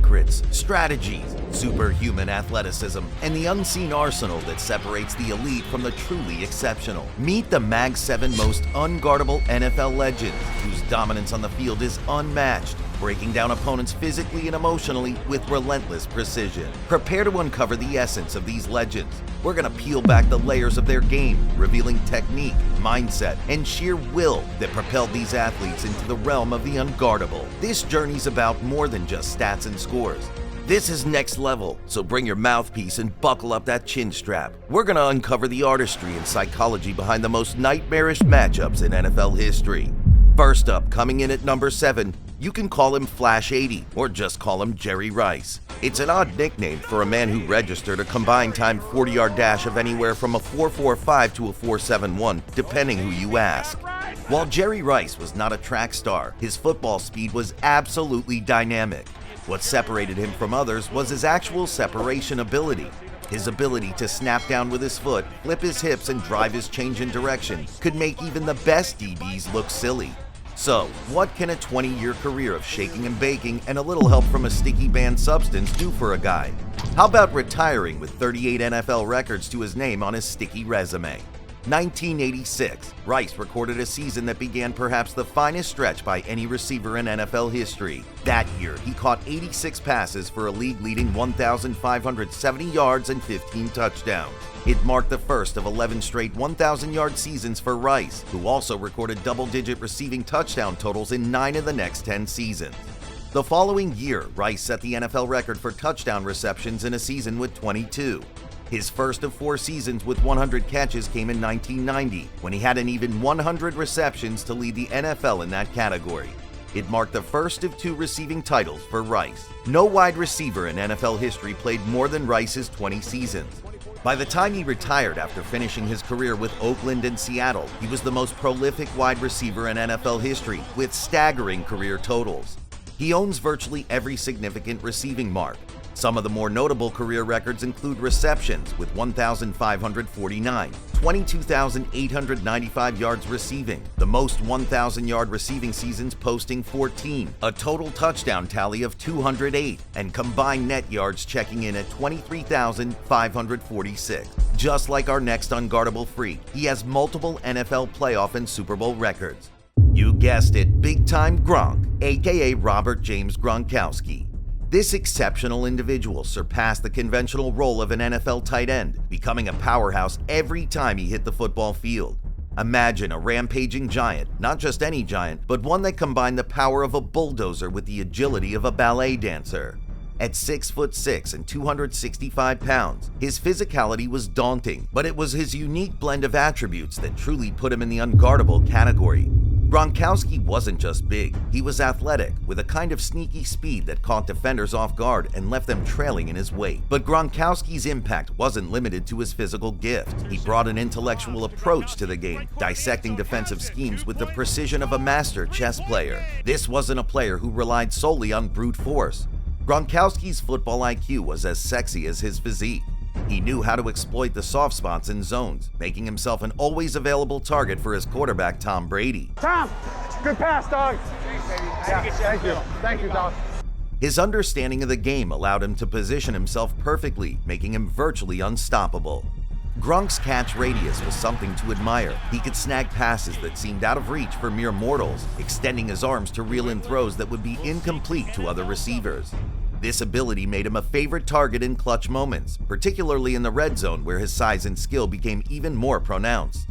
secrets, strategies, superhuman athleticism, and the unseen arsenal that separates the elite from the truly exceptional. Meet the Mag 7 most unguardable NFL legends, whose dominance on the field is unmatched, breaking down opponents physically and emotionally with relentless precision. Prepare to uncover the essence of these legends. We're going to peel back the layers of their game, revealing technique, mindset, and sheer will that propelled these athletes into the realm of the unguardable. This journey's about more than just stats and scores. This is next level, so bring your mouthpiece and buckle up that chin strap. We're going to uncover the artistry and psychology behind the most nightmarish matchups in NFL history. First up, coming in at number 7, you can call him Flash 80 or just call him Jerry Rice. It's an odd nickname for a man who registered a combined time 40-yard dash of anywhere from a 4.45 to a 4.71, depending who you ask. While Jerry Rice was not a track star, his football speed was absolutely dynamic. What separated him from others was his actual separation ability. His ability to snap down with his foot, flip his hips, and drive his change in direction could make even the best DBs look silly. So, what can a 20-year career of shaking and baking and a little help from a sticky banned substance do for a guy? How about retiring with 38 NFL records to his name on his sticky resume? 1986, Rice recorded a season that began perhaps the finest stretch by any receiver in NFL history. That year, he caught 86 passes for a league-leading 1,570 yards and 15 touchdowns. It marked the first of 11 straight 1,000-yard seasons for Rice, who also recorded double-digit receiving touchdown totals in 9 of the next 10 seasons. The following year, Rice set the NFL record for touchdown receptions in a season with 22. His first of 4 seasons with 100 catches came in 1990, when he had an even 100 receptions to lead the NFL in that category. It marked the first of 2 receiving titles for Rice. No wide receiver in NFL history played more than Rice's 20 seasons. By the time he retired after finishing his career with Oakland and Seattle, he was the most prolific wide receiver in NFL history, with staggering career totals. He owns virtually every significant receiving mark. Some of the more notable career records include receptions with 1,549, 22,895 yards receiving, the most 1,000-yard receiving seasons posting 14, a total touchdown tally of 208, and combined net yards checking in at 23,546. Just like our next unguardable freak, he has multiple NFL playoff and Super Bowl records. You guessed it, big-time Gronk, aka Robert James Gronkowski. This exceptional individual surpassed the conventional role of an NFL tight end, becoming a powerhouse every time he hit the football field. Imagine a rampaging giant, not just any giant, but one that combined the power of a bulldozer with the agility of a ballet dancer. At 6'6" and 265 pounds, his physicality was daunting, but it was his unique blend of attributes that truly put him in the unguardable category. Gronkowski wasn't just big, he was athletic, with a kind of sneaky speed that caught defenders off guard and left them trailing in his wake. But Gronkowski's impact wasn't limited to his physical gift. He brought an intellectual approach to the game, dissecting defensive schemes with the precision of a master chess player. This wasn't a player who relied solely on brute force. Gronkowski's football IQ was as sexy as his physique. He knew how to exploit the soft spots and zones, making himself an always available target for his quarterback Tom Brady. Tom, good pass, dog. Thanks, baby. Yeah, thank you. Thank you, dog. His understanding of the game allowed him to position himself perfectly, making him virtually unstoppable. Gronk's catch radius was something to admire. He could snag passes that seemed out of reach for mere mortals, extending his arms to reel in throws that would be incomplete to other receivers. This ability made him a favorite target in clutch moments, particularly in the red zone where his size and skill became even more pronounced.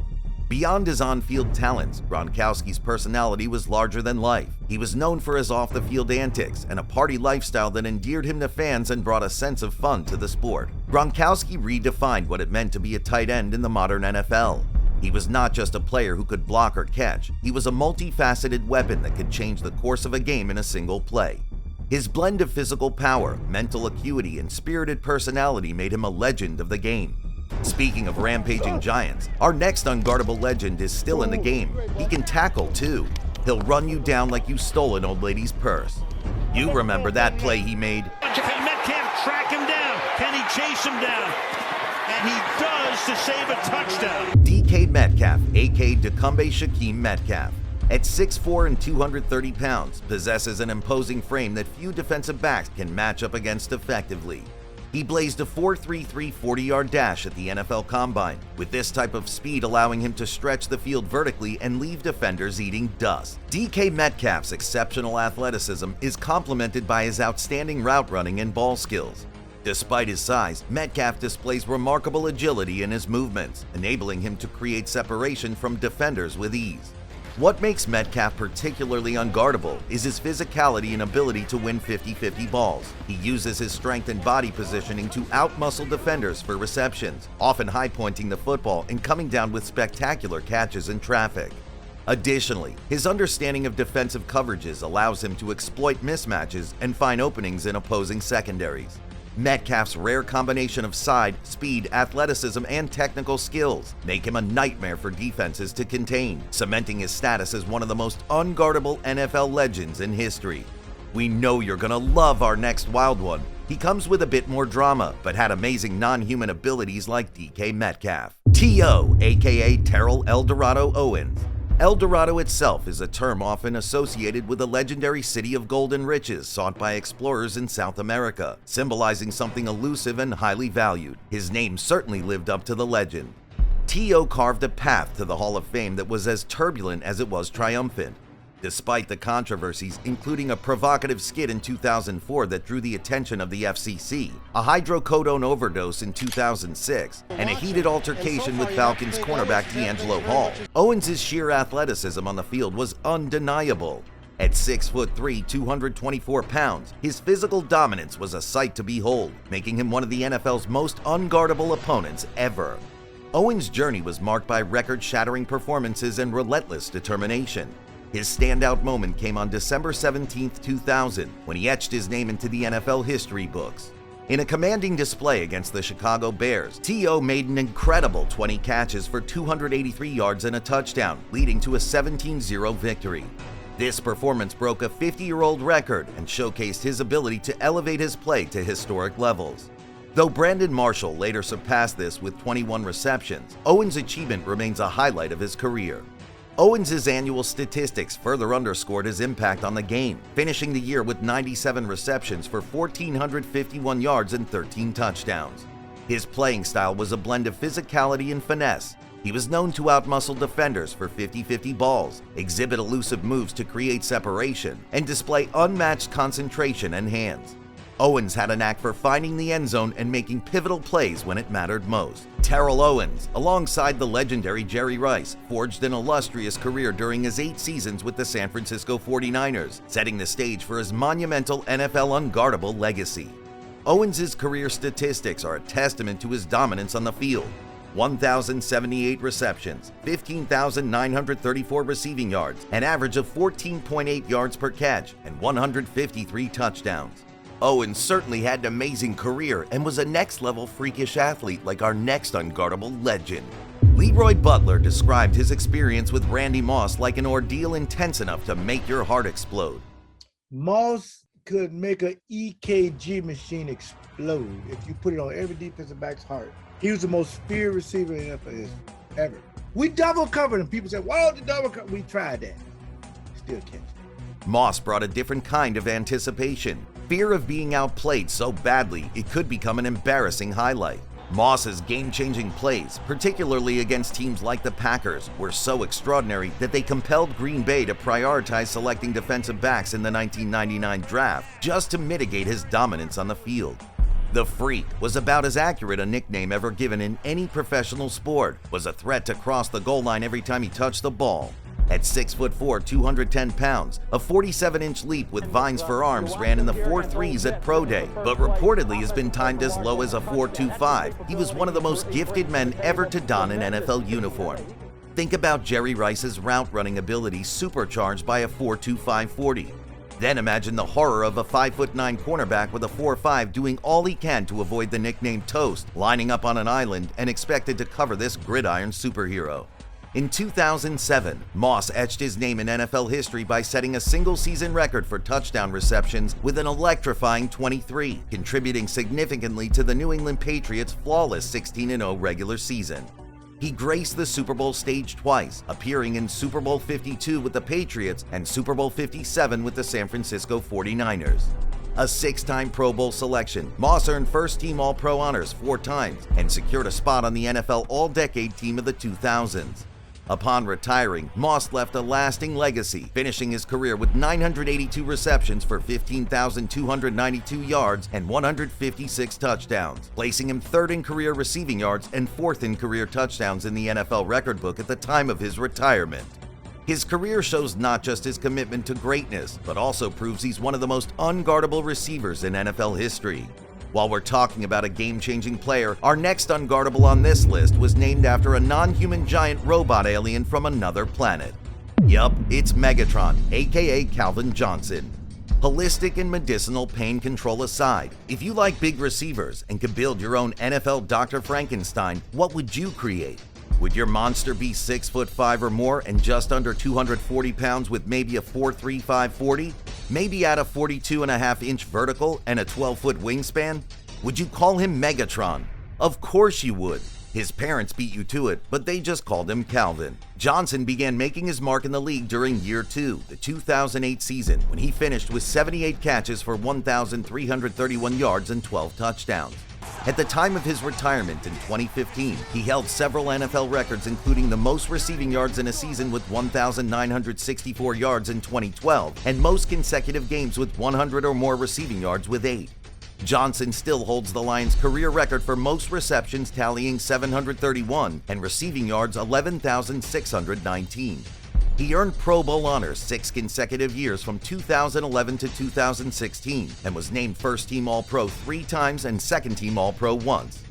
Beyond his on-field talents, Gronkowski's personality was larger than life. He was known for his off-the-field antics and a party lifestyle that endeared him to fans and brought a sense of fun to the sport. Gronkowski redefined what it meant to be a tight end in the modern NFL. He was not just a player who could block or catch, he was a multifaceted weapon that could change the course of a game in a single play. His blend of physical power, mental acuity, and spirited personality made him a legend of the game. Speaking of rampaging giants, our next unguardable legend is still in the game. He can tackle too. He'll run you down like you stole an old lady's purse. You remember that play he made? Can Metcalf track him down? Can he chase him down? And he does to save a touchdown. DK Metcalf, aka Dikembe Shaquem Metcalf. At 6'4" and 230 pounds, possesses an imposing frame that few defensive backs can match up against effectively. He blazed a 4.33 40-yard dash at the NFL Combine, with this type of speed allowing him to stretch the field vertically and leave defenders eating dust. DK Metcalf's exceptional athleticism is complemented by his outstanding route running and ball skills. Despite his size, Metcalf displays remarkable agility in his movements, enabling him to create separation from defenders with ease. What makes Metcalf particularly unguardable is his physicality and ability to win 50-50 balls. He uses his strength and body positioning to outmuscle defenders for receptions, often high-pointing the football and coming down with spectacular catches in traffic. Additionally, his understanding of defensive coverages allows him to exploit mismatches and find openings in opposing secondaries. Metcalf's rare combination of side, speed, athleticism, and technical skills make him a nightmare for defenses to contain, cementing his status as one of the most unguardable NFL legends in history. We know you're gonna love our next wild one. He comes with a bit more drama, but had amazing non-human abilities like DK Metcalf. T.O., aka Terrell El Dorado Owens. El Dorado itself is a term often associated with the legendary city of gold and riches sought by explorers in South America, symbolizing something elusive and highly valued. His name certainly lived up to the legend. T.O. carved a path to the Hall of Fame that was as turbulent as it was triumphant. Despite the controversies, including a provocative skit in 2004 that drew the attention of the FCC, a hydrocodone overdose in 2006, and a heated altercation with Falcons cornerback D'Angelo Hall, Owens' sheer athleticism on the field was undeniable. At 6'3", 224 pounds, his physical dominance was a sight to behold, making him one of the NFL's most unguardable opponents ever. Owens' journey was marked by record-shattering performances and relentless determination. His standout moment came on December 17, 2000, when he etched his name into the NFL history books. In a commanding display against the Chicago Bears, T.O. made an incredible 20 catches for 283 yards and a touchdown, leading to a 17-0 victory. This performance broke a 50-year-old record and showcased his ability to elevate his play to historic levels. Though Brandon Marshall later surpassed this with 21 receptions, Owens' achievement remains a highlight of his career. Owens' annual statistics further underscored his impact on the game, finishing the year with 97 receptions for 1,451 yards and 13 touchdowns. His playing style was a blend of physicality and finesse. He was known to outmuscle defenders for 50-50 balls, exhibit elusive moves to create separation, and display unmatched concentration and hands. Owens had a knack for finding the end zone and making pivotal plays when it mattered most. Terrell Owens, alongside the legendary Jerry Rice, forged an illustrious career during his 8 seasons with the San Francisco 49ers, setting the stage for his monumental NFL unguardable legacy. Owens' career statistics are a testament to his dominance on the field. 1,078 receptions, 15,934 receiving yards, an average of 14.8 yards per catch, and 153 touchdowns. Owens certainly had an amazing career and was a next-level freakish athlete like our next unguardable legend. Leroy Butler described his experience with Randy Moss like an ordeal intense enough to make your heart explode. Moss could make an EKG machine explode if you put it on every defensive back's heart. He was the most feared receiver in NFL ever. We double covered him. People said, why don't you double cover? We tried that. Still catch it. Moss brought a different kind of anticipation. Fear of being outplayed so badly it could become an embarrassing highlight. Moss's game-changing plays, particularly against teams like the Packers, were so extraordinary that they compelled Green Bay to prioritize selecting defensive backs in the 1999 draft just to mitigate his dominance on the field. The Freak was about as accurate a nickname ever given in any professional sport, was a threat to cross the goal line every time he touched the ball. At 6'4", 210 pounds, a 47-inch leap with vines for arms ran in the 4.3s at Pro Day, but reportedly has been timed as low as a 4.25. He was one of the most gifted men ever to don an NFL uniform. Think about Jerry Rice's route running ability supercharged by a 4.25 40. Then imagine the horror of a 5'9" cornerback with a 4.5 doing all he can to avoid the nickname Toast, lining up on an island and expected to cover this gridiron superhero. In 2007, Moss etched his name in NFL history by setting a single-season record for touchdown receptions with an electrifying 23, contributing significantly to the New England Patriots' flawless 16-0 regular season. He graced the Super Bowl stage twice, appearing in Super Bowl 52 with the Patriots and Super Bowl 57 with the San Francisco 49ers. A 6-time Pro Bowl selection, Moss earned first-team All-Pro honors 4 times and secured a spot on the NFL All-Decade Team of the 2000s. Upon retiring, Moss left a lasting legacy, finishing his career with 982 receptions for 15,292 yards and 156 touchdowns, placing him 3rd in career receiving yards and 4th in career touchdowns in the NFL record book at the time of his retirement. His career shows not just his commitment to greatness, but also proves he's one of the most unguardable receivers in NFL history. While we're talking about a game-changing player, our next unguardable on this list was named after a non-human giant robot alien from another planet. Yup, it's Megatron, aka Calvin Johnson. Holistic and medicinal pain control aside, if you like big receivers and could build your own NFL Dr. Frankenstein, what would you create? Would your monster be 6'5" or more and just under 240 pounds with maybe a 4.35 40? Maybe add a 42.5-inch vertical and a 12-foot wingspan? Would you call him Megatron? Of course you would. His parents beat you to it, but they just called him Calvin. Johnson began making his mark in the league during year 2, the 2008 season, when he finished with 78 catches for 1,331 yards and 12 touchdowns. At the time of his retirement in 2015, he held several NFL records, including the most receiving yards in a season with 1,964 yards in 2012 and most consecutive games with 100 or more receiving yards with 8. Johnson still holds the Lions' career record for most receptions, tallying 731, and receiving yards 11,619. He earned Pro Bowl honors 6 consecutive years from 2011 to 2016 and was named first-team All-Pro 3 times and second-team All-Pro once.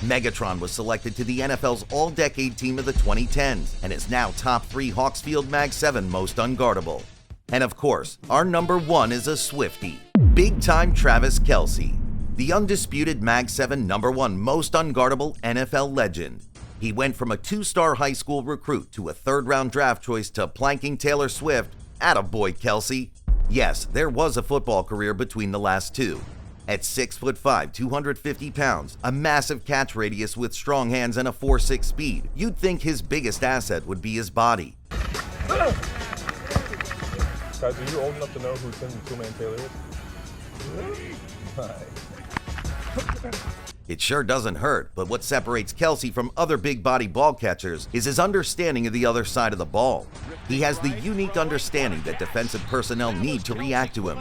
Megatron was selected to the NFL's All-Decade Team of the 2010s and is now top 3 Hawksfield Mag 7 most unguardable. And of course, our number 1 is a Swiftie, big-time Travis Kelce, the undisputed Mag 7 number 1 most unguardable NFL legend. He went from a 2-star high school recruit to a 3rd-round draft choice to planking Taylor Swift. Attaboy, Kelce. Yes, there was a football career between the last two. At 6'5", 250 pounds, a massive catch radius with strong hands and a 4.6 speed, you'd think his biggest asset would be his body. Guys, are you old enough to know who Tim Two-Man Taylor is? It sure doesn't hurt, but what separates Kelce from other big-body ball catchers is his understanding of the other side of the ball. He has the unique understanding that defensive personnel need to react to him.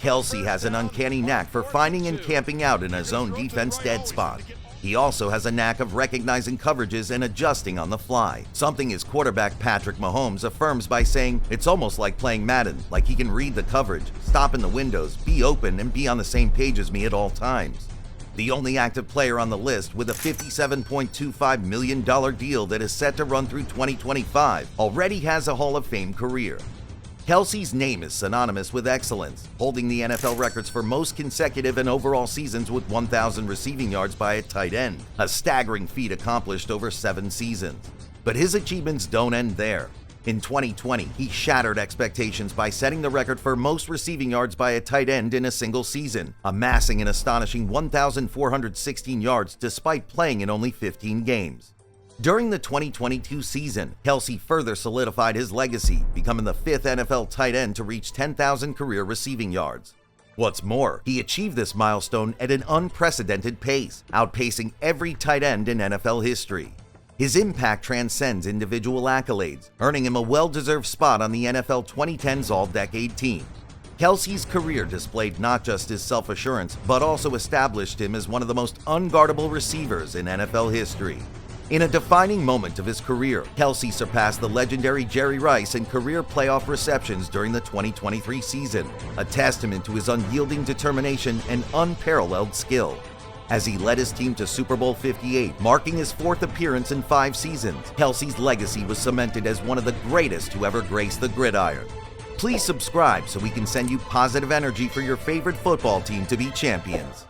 Kelce has an uncanny knack for finding and camping out in a zone defense dead spot. He also has a knack of recognizing coverages and adjusting on the fly, something his quarterback Patrick Mahomes affirms by saying, "It's almost like playing Madden, like he can read the coverage, stop in the windows, be open, and be on the same page as me at all times." The only active player on the list with a $57.25 million deal that is set to run through 2025 already has a Hall of Fame career. Kelce's name is synonymous with excellence, holding the NFL records for most consecutive and overall seasons with 1,000 receiving yards by a tight end, a staggering feat accomplished over 7 seasons. But his achievements don't end there. In 2020, he shattered expectations by setting the record for most receiving yards by a tight end in a single season, amassing an astonishing 1,416 yards despite playing in only 15 games. During the 2022 season, Kelce further solidified his legacy, becoming the 5th NFL tight end to reach 10,000 career receiving yards. What's more, he achieved this milestone at an unprecedented pace, outpacing every tight end in NFL history. His impact transcends individual accolades, earning him a well-deserved spot on the NFL 2010's All-Decade Team. Kelce's career displayed not just his self-assurance, but also established him as one of the most unguardable receivers in NFL history. In a defining moment of his career, Kelce surpassed the legendary Jerry Rice in career playoff receptions during the 2023 season, a testament to his unyielding determination and unparalleled skill. As he led his team to Super Bowl 58, marking his 4th appearance in 5 seasons, Kelce's legacy was cemented as one of the greatest to ever grace the gridiron. Please subscribe so we can send you positive energy for your favorite football team to be champions.